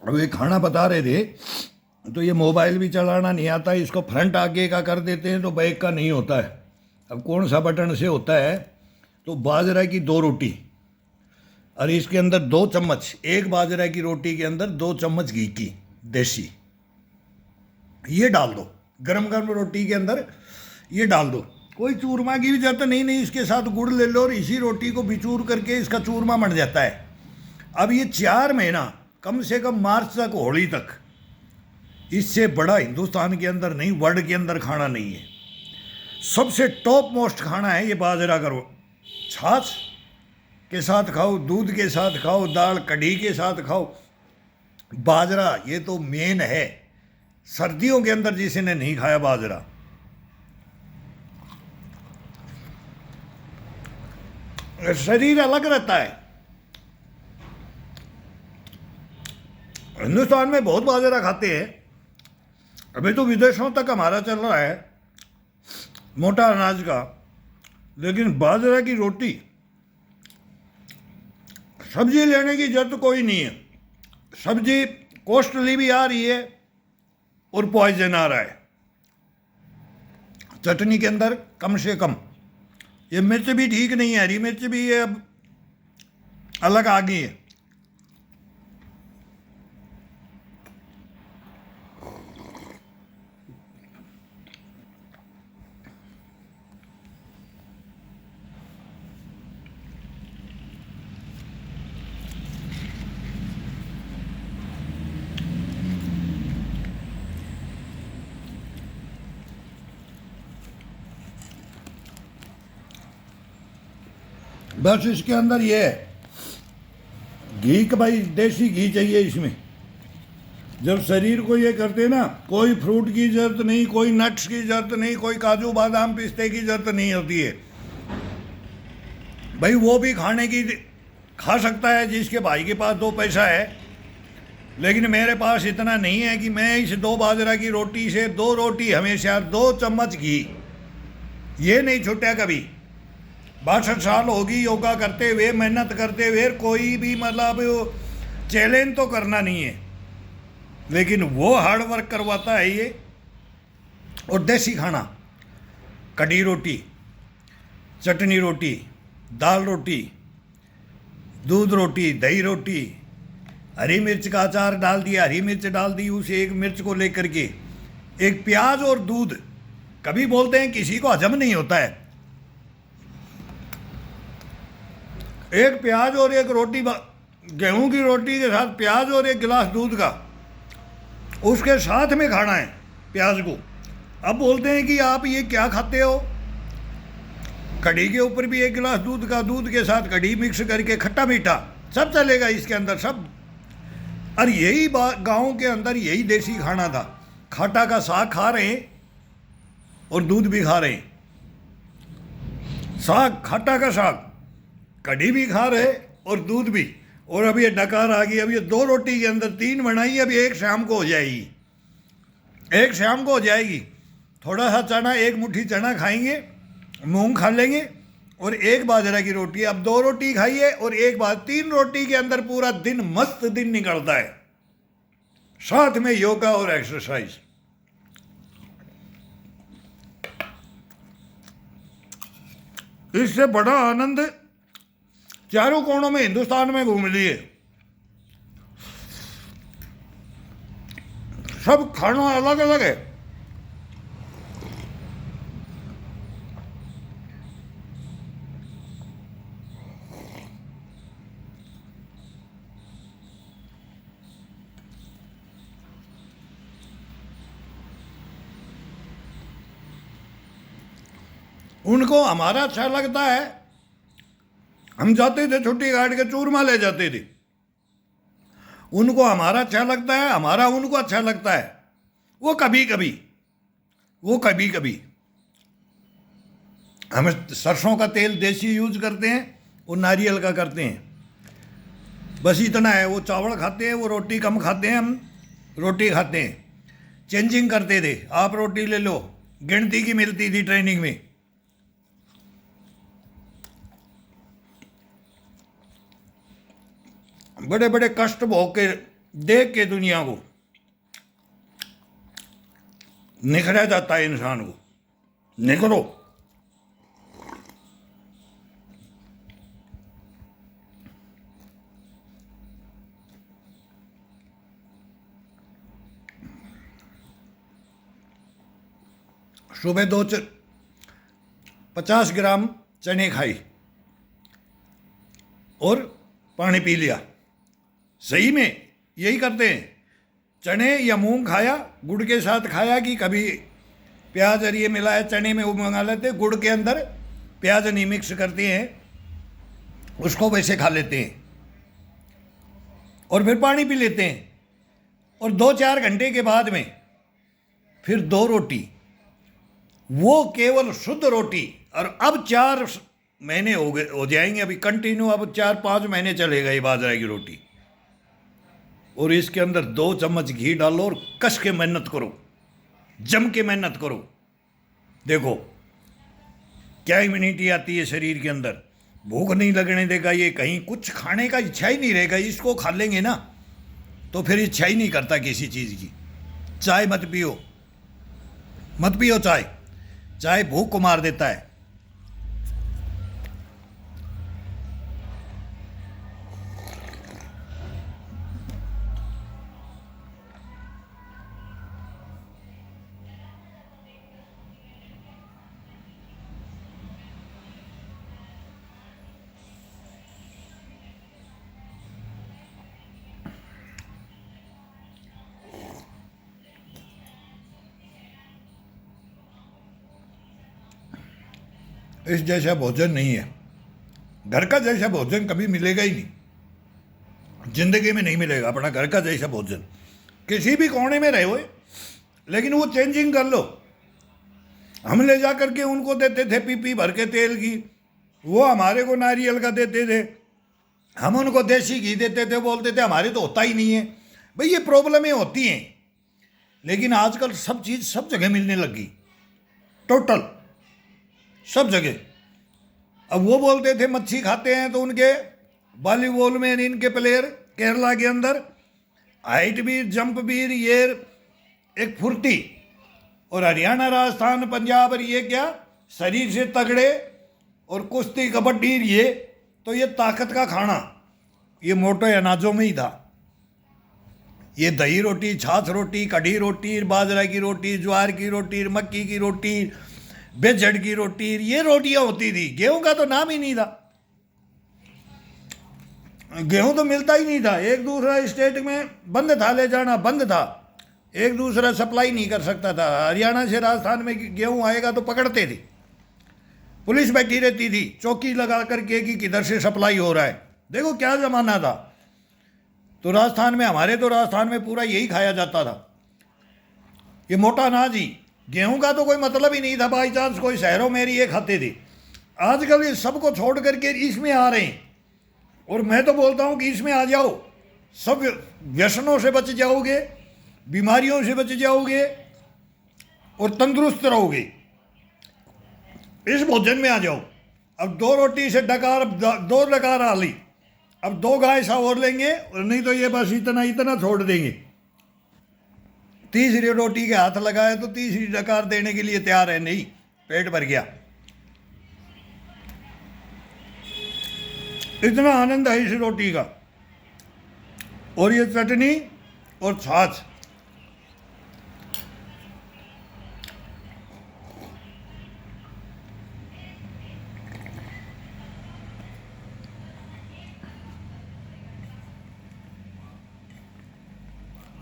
अब ये खाना बता रहे थे, तो ये मोबाइल भी चलाना नहीं आता, इसको फ्रंट आगे का कर देते हैं तो बैक का नहीं होता है। अब कौन सा बटन से होता है? तो बाजरा की 2 रोटी और इसके अंदर 2 चम्मच, एक बाजरा की रोटी के अंदर 2 चम्मच घी की देसी, ये डाल दो गरम गरम रोटी के अंदर, ये डाल दो। कोई चूरमा की भी जरूरत नहीं, इसके साथ गुड़ ले लो और इसी रोटी को बिचूर करके इसका चूरमा बन जाता है। अब ये 4 महीना कम से कम मार्च तक, होली तक, इससे बड़ा हिंदुस्तान के अंदर नहीं, वर्ल्ड के अंदर खाना नहीं है। सबसे टॉप मोस्ट खाना है ये बाजरा का। छाछ के साथ खाओ, दूध के साथ खाओ, दाल कढ़ी के साथ खाओ, बाजरा ये तो मेन है। सर्दियों के अंदर जिसे ने नहीं खाया बाजरा, शरीर अलग रहता है। हिंदुस्तान में बहुत बाजरा खाते हैं, अभी तो विदेशों तक हमारा चल रहा है मोटा अनाज का, लेकिन बाजरा की रोटी सब्जी लेने की जरूरत कोई नहीं है। सब्जी कॉस्टली भी आ रही है और पॉइजन आ रहा है। चटनी के अंदर कम से कम ये मिर्च भी ठीक नहीं है, हरी मिर्च भी ये अब अलग आ गई है। बस इसके अंदर ये है घी का, भाई देसी घी चाहिए इसमें। जब शरीर को ये करते ना, कोई फ्रूट की जरूरत नहीं, कोई नट्स की जरूरत नहीं, कोई काजू बादाम पिस्ते की जरूरत नहीं होती है। भाई वो भी खाने की खा सकता है जिसके भाई के पास 2 पैसा है, लेकिन मेरे पास इतना नहीं है कि मैं इस 2 बाजरा की रोटी से 2 रोटी हमेशा 2 चम्मच घी, ये नहीं छूटा कभी। 62 साल होगी योगा करते हुए, मेहनत करते हुए, कोई भी मतलब चैलेंज तो करना नहीं है, लेकिन वो हार्ड वर्क करवाता है ये। और देसी खाना, कढ़ी रोटी, चटनी रोटी, दाल रोटी, दूध रोटी, दही रोटी, हरी मिर्च का अचार डाल दिया, हरी मिर्च डाल दी, उस एक मिर्च को लेकर के एक प्याज और दूध। कभी बोलते हैं किसी को हजम नहीं होता है, एक प्याज और एक रोटी, गेहूं की रोटी के साथ प्याज और एक गिलास दूध का, उसके साथ में खाना है प्याज को। अब बोलते हैं कि आप ये क्या खाते हो? कढ़ी के ऊपर भी एक गिलास दूध का, दूध के साथ कढ़ी मिक्स करके, खट्टा मीठा सब चलेगा इसके अंदर सब। और यही गाँव के अंदर यही देसी खाना था। खट्टा का साग खा रहे हैं और दूध भी खा रहे हैं, साग, खट्टा का साग, कढ़ी भी खा रहे और दूध भी। और अब ये डकार आ गई, अब ये 2 रोटी के अंदर 3 बनाई, अब एक शाम को हो जाएगी, एक शाम को हो जाएगी। थोड़ा सा चना, एक मुट्ठी चना खाएंगे, मूंग खा लेंगे और एक बाजरा की रोटी। अब 2 रोटी खाइए और एक बार 3 रोटी के अंदर पूरा दिन, मस्त दिन निकलता है, साथ में योगा और एक्सरसाइज। इससे बड़ा आनंद चारों कोनों में हिंदुस्तान में घूम लिए। सब खाना अलग अलग है। उनको हमारा अच्छा लगता है, हम जाते थे छुट्टी काट के चूरमा ले जाते थे। उनको हमारा अच्छा लगता है, हमारा उनको अच्छा लगता है। वो कभी कभी, वो कभी कभी हम सरसों का तेल देसी यूज करते हैं और नारियल का करते हैं, बस इतना है। वो चावल खाते हैं, वो रोटी कम खाते हैं, हम रोटी खाते हैं। चेंजिंग करते थे, आप रोटी ले लो, गिनती की मिलती थी ट्रेनिंग में। बड़े बड़े कष्ट भोग के देख के दुनिया को निखरा जाता है इंसान को। निखरो। सुबह 50 ग्राम चने खाई और पानी पी लिया। सही में यही करते हैं। चने या मूंग खाया, गुड़ के साथ खाया, कि कभी प्याज और ये मिलाया चने में वो मंगा लेते, गुड़ के अंदर प्याज नहीं मिक्स करते हैं, उसको वैसे खा लेते हैं और फिर पानी पी लेते हैं। और 2-4 घंटे के बाद में फिर 2 रोटी, वो केवल शुद्ध रोटी। और अब 4 महीने हो जाएंगे, अभी कंटिन्यू, अब 4-5 महीने चलेगा ये बाजरा की रोटी। और इसके अंदर 2 चम्मच घी डालो और कस के मेहनत करो, जम के मेहनत करो। देखो क्या इम्यूनिटी आती है शरीर के अंदर। भूख नहीं लगने देगा ये, कहीं कुछ खाने का इच्छा ही नहीं रहेगा। इसको खा लेंगे ना तो फिर इच्छा ही नहीं करता किसी चीज़ की। चाय मत पियो, मत पियो चाय, चाय भूख को मार देता है। इस जैसा भोजन नहीं है, घर का जैसा भोजन कभी मिलेगा ही नहीं, जिंदगी में नहीं मिलेगा अपना घर का जैसा भोजन। किसी भी कोने में रहे हुए, लेकिन वो चेंजिंग कर लो। हम ले जा करके उनको देते थे पीपी भर के तेल की, वो हमारे को नारियल का देते थे, हम उनको देसी घी देते थे, बोलते थे हमारे तो होता ही नहीं है। भाई ये प्रॉब्लमें होती हैं, लेकिन आजकल सब चीज़ सब जगह मिलने लगी, टोटल सब जगह। अब वो बोलते थे मच्छी खाते हैं, तो उनके वॉलीबॉल में इनके प्लेयर केरला के अंदर हाइट भी, जंप भी, ये एक फुर्ती। और हरियाणा, राजस्थान, पंजाब और ये क्या शरीर से तगड़े, और कुश्ती, कबड्डी, ये तो ये ताकत का खाना, ये मोटे अनाजों में ही था। ये दही रोटी, छाछ रोटी, कढ़ी रोटी, बाजरा की रोटी, ज्वार की रोटी, मक्की की रोटी, बेजड़ की रोटी, ये रोटियां होती थी। गेहूं का तो नाम ही नहीं था, गेहूं तो मिलता ही नहीं था। एक दूसरा स्टेट में बंद था, ले जाना बंद था, एक दूसरा सप्लाई नहीं कर सकता था। हरियाणा से राजस्थान में गेहूं आएगा तो पकड़ते थे, पुलिस बैठी रहती थी चौकी लगा करके कि किधर से सप्लाई हो रहा है। देखो क्या जमाना था। तो राजस्थान में, हमारे तो राजस्थान में पूरा यही खाया जाता था, ये मोटा अनाज ही। गेहूं का तो कोई मतलब ही नहीं था, बाई चांस कोई शहरों में ये खाते थे। आजकल ये सबको छोड़ करके इसमें आ रहे हैं, और मैं तो बोलता हूं कि इसमें आ जाओ, सब व्यसनों से बच जाओगे, बीमारियों से बच जाओगे और तंदुरुस्त रहोगे। इस भोजन में आ जाओ। अब 2 रोटी से डकार, 2 डकार आ ली, अब 2 गाय सा और लेंगे, और नहीं तो ये बस इतना इतना छोड़ देंगे। तीसरी रोटी के हाथ लगाए तो तीसरी डकार देने के लिए तैयार है, नहीं, पेट भर गया। इतना आनंद है इस रोटी का, और ये चटनी और छाछ।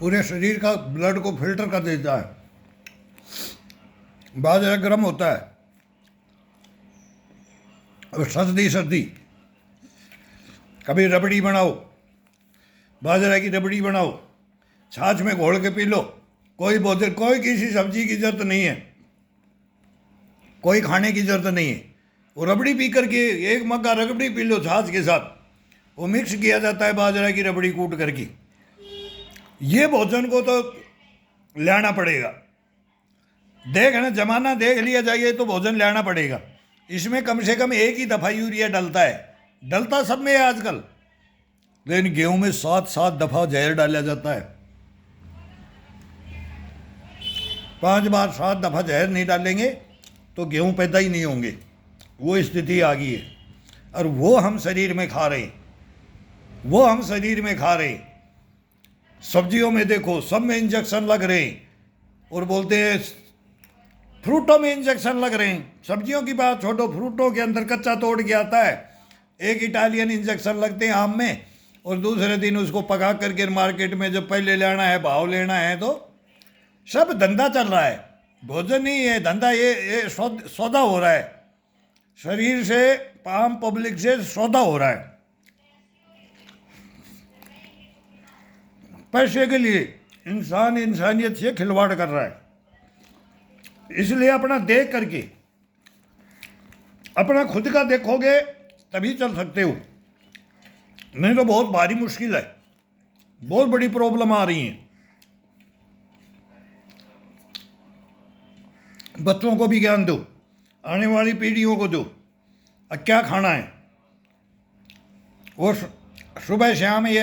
पूरे शरीर का ब्लड को फिल्टर कर देता है। बाजरा गर्म होता है, और सर्दी सर्दी कभी रबड़ी बनाओ, बाजरा की रबड़ी बनाओ, छाछ में घोल के पी लो। कोई भोजन, कोई किसी सब्जी की जरूरत नहीं है, कोई खाने की जरूरत नहीं है। वो रबड़ी पी करके, 1 मग्गा रबड़ी पी लो छाछ के साथ, वो मिक्स किया जाता है बाजरा की रबड़ी कूट करके। ये भोजन को तो लाना पड़ेगा। देख ना, जमाना देख लिया जाइए तो भोजन लाना पड़ेगा। इसमें कम से कम 1 ही दफ़ा यूरिया डलता है, डलता सब में है आजकल, लेकिन गेहूं में 7-7 दफा जहर डाला जाता है। 5 बार 7 दफा जहर नहीं डालेंगे तो गेहूं पैदा ही नहीं होंगे। वो स्थिति आ गई है और वो हम शरीर में खा रहे हैं, वो हम शरीर में खा रहे हैं। सब्जियों में देखो, सब में इंजेक्शन लग रहे हैं और बोलते हैं फ्रूटों में इंजेक्शन लग रहे हैं। सब्जियों की बात छोड़ो, फ्रूटों के अंदर कच्चा तोड़ के आता है, एक इटालियन इंजेक्शन लगते हैं आम में, और दूसरे दिन उसको पका करके मार्केट में जब पहले लेना है, भाव लेना है, तो सब धंधा चल रहा है। भोजन नहीं है धंधा, ये सौदा हो रहा है। शरीर से, आम पब्लिक से सौदा हो रहा है पैसे के लिए। इंसान इंसानियत से खिलवाड़ कर रहा है। इसलिए अपना देख करके, अपना खुद का देखोगे तभी चल सकते हो, नहीं तो बहुत भारी मुश्किल है, बहुत बड़ी प्रॉब्लम आ रही है। बच्चों को भी ज्ञान दो, आने वाली पीढ़ियों को दो क्या खाना है। वो सुबह शाम ये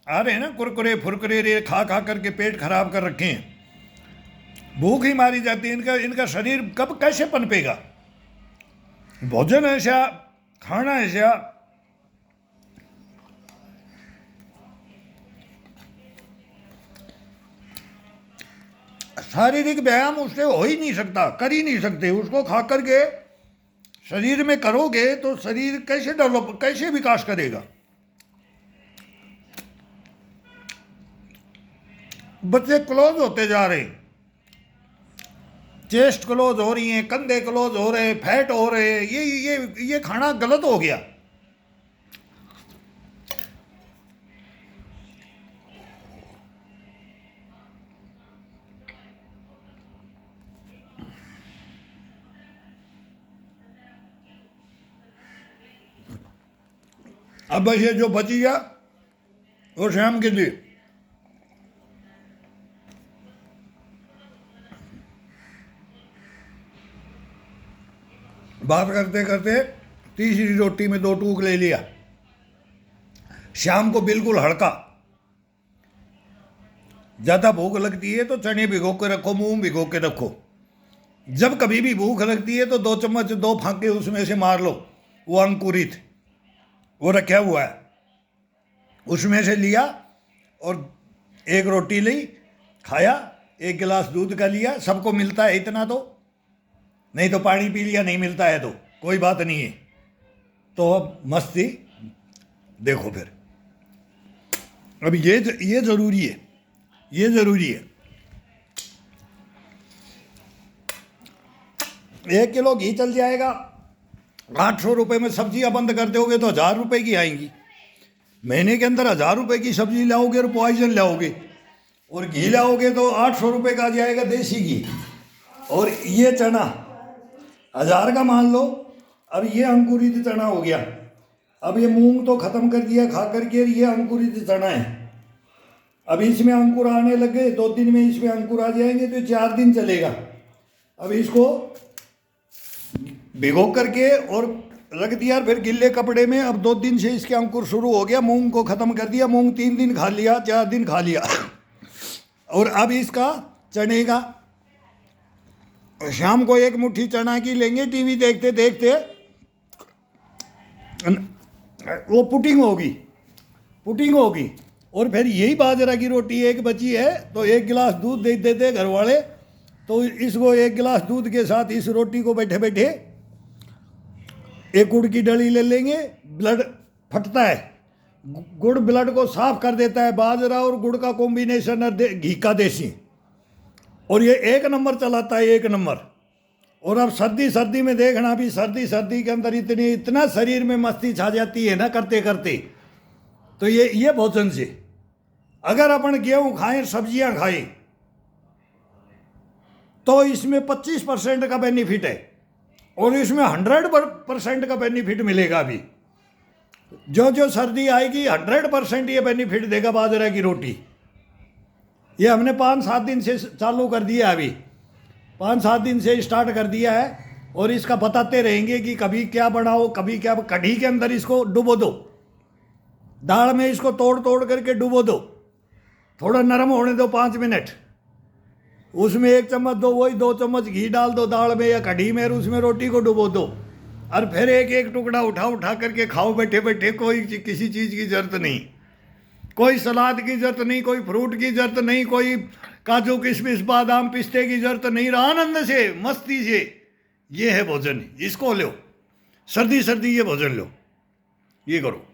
आ रहे हैं ना कुरकुरे फुरकुरे, रे खा खा करके पेट खराब कर रखे हैं, भूख ही मारी जाती है। इनका शरीर कब कैसे पनपेगा। भोजन ऐसा, खाना ऐसा, शारीरिक व्यायाम उससे हो ही नहीं सकता, कर ही नहीं सकते। उसको खा करके शरीर में करोगे तो शरीर कैसे डेवलप, कैसे विकास करेगा। बच्चे क्लोज होते जा रहे हैं, चेस्ट क्लोज हो रही हैं, कंधे क्लोज हो रहे हैं, फैट हो रहे हैं। ये खाना गलत हो गया। अब बस ये जो बची गया वो शाम के लिए। बात करते करते तीसरी रोटी में 2 टूक ले लिया। शाम को बिल्कुल हल्का। ज़्यादा भूख लगती है तो चने भिगो के रखो, मूंग भिगो के रखो। जब कभी भी भूख लगती है तो 2 चम्मच 2 फांके उसमें से मार लो। वो अंकुरित, वो रखा हुआ है, उसमें से लिया और 1 रोटी ली, खाया, 1 गिलास दूध का लिया। सबको मिलता है इतना तो, नहीं तो पानी पी लिया, नहीं मिलता है तो कोई बात नहीं है। तो अब मस्ती देखो फिर। अब ये ज़रूरी है, ये ज़रूरी है। 1 किलो घी चल जाएगा। 800 रुपये में सब्जियां बंद कर दोगे तो 1000 रुपये की आएंगी। महीने के अंदर 1000 रुपये की सब्जी लाओगे और पॉइजन लाओगे, और घी लाओगे तो 800 रुपये का आ जाएगा देसी घी। और ये चना 1000 का मान लो। अब ये अंकुरित चना हो गया। अब ये मूंग तो ख़त्म कर दिया खा करके, ये अंकुरित चना है। अब इसमें अंकुर आने लगे, 2 दिन में इसमें अंकुर आ जाएंगे तो 4 दिन चलेगा। अब इसको भिगो करके और रख दिया, फिर गिल्ले कपड़े में। अब 2 दिन से इसके अंकुर शुरू हो गया। मूंग को ख़त्म कर दिया, मूंग 3 दिन खा लिया, 4 दिन खा लिया। और अब इसका चने का शाम को 1 मुट्ठी चना की लेंगे, टीवी देखते देखते वो पुटिंग होगी। और फिर यही बाजरा की रोटी 1 बची है तो 1 गिलास दूध दे देते घर वाले, तो इसको 1 गिलास दूध के साथ इस रोटी को बैठे बैठे 1 गुड़ की डली ले लेंगे। ब्लड फटता है, गुड़ ब्लड को साफ कर देता है। बाजरा और गुड़ का कॉम्बिनेशन है घी का देसी, और ये 1 नंबर चलाता है, 1 नंबर। और अब सर्दी में देखना भी, सर्दी के अंदर इतना शरीर में मस्ती छा जाती है ना करते करते। तो ये भोजन से अगर अपन गेहूँ खाएं, सब्जियां खाएं, तो इसमें 25% का बेनिफिट है, और इसमें 100% का बेनिफिट मिलेगा। अभी जो सर्दी आएगी 100% ये बेनिफिट देगा बाजरा की रोटी। ये हमने 5-7 दिन से चालू कर दिया, अभी 5-7 दिन से स्टार्ट कर दिया है। और इसका बताते रहेंगे कि कभी क्या बनाओ, कभी क्या। कढ़ी के अंदर इसको डुबो दो, दाल में इसको तोड़ तोड़ करके डुबो दो, थोड़ा नरम होने दो 5 मिनट। उसमें 1 चम्मच दो, वही 2 चम्मच घी डाल दो दाल में या कढ़ी में, और उसमें रोटी को डुबो दो, और फिर एक एक टुकड़ा उठा उठा करके खाओ बैठे बैठे। कोई किसी चीज़ की जरूरत नहीं, कोई सलाद की जरूरत नहीं, कोई फ्रूट की जरूरत नहीं, कोई काजू किशमिश बादाम पिस्ते की जरूरत नहीं। आनंद से मस्ती से ये है भोजन, इसको लो, सर्दी सर्दी ये भोजन लो, ये करो।